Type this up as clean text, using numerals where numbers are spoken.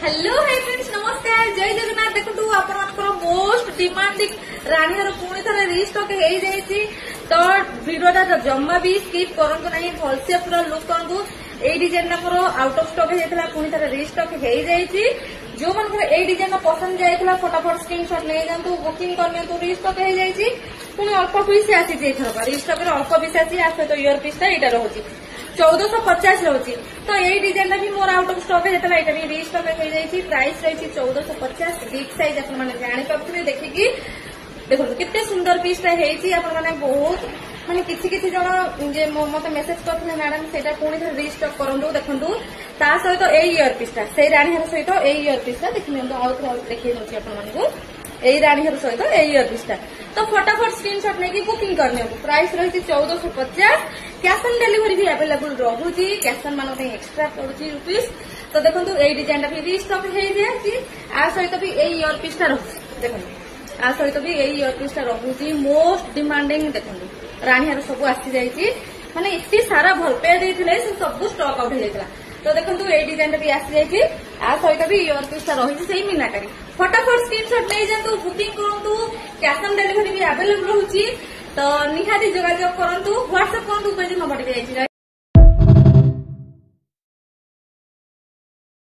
hello hi friends नमस्कार जय जगन्नाथ देखु आपनकर मोस्ट डिमांडिंग रानीहर पुणी थे रिस्टॉक हो जाइए तो भिडियोटा जमा भी स्किप करूँ ना भलसे पूरा लुक करूँ ये design more out of stock होता पुणी थे रिस्टॉक हो जाइए जो मन ये डिजाइन पसंद जाइए फटाफट स्क्रीनशॉट ले जातु बुकिंग करनी रिस्टॉक हो जाइए पुणी अल्प पीस आसी रिस्टॉक अल्प पीस आसी सहित इयर पीसटा यहाँ रोचे 1450 रोचे तो यही डिजाइन भी मोर आउट ऑफ स्टॉक होता है भी रिस्टॉक हो जाइए प्राइस रही 1450 बिग साइज आप जापारे देखिकी देखो केते सुंदर पीसटा होने बहुत माने किसी जन मत मेसेज करते मैडम से पुणी थे रिस्टॉक करूँ देखु ता सहित इयर पीसटा से रानीहर सहित इयर पीसटा देखिए देखिए यही रानीहर सहित इयर पीसटा तो फटाफट स्क्रीनशॉट लेके बुकिंग करने प्राइस रही 1450 कैश ऑन डिलीवरी भी अवेलेबल रोचे कैश ऑन मान एक्सट्रा पड़ुची रुपीज तो देखो ये डिजाइन भी रिस्टॉक हो जाए आ सहित भी यही इयर पीसटा रोचे देखो आ सहित भी यही इयर पीसटा रोचे मोस्ट डिमांडिंग देखो रानीहर सब आसी जाइए माने इतनी सारा भल पे देते सब स्टॉक आउट हो जाता तो देखो ये डिजाइन भी आसी जाइए आ सहित भी इयर पीसटा रही से मीनाकारी फटाफट स्क्रीनशॉट ले जातु बुकिंग करूँ कैश ऑन डिलीवरी भी अवेलेबल रोचे तो निहाती जोगाजोग करूँ व्हाट्सएप करूँ नंबर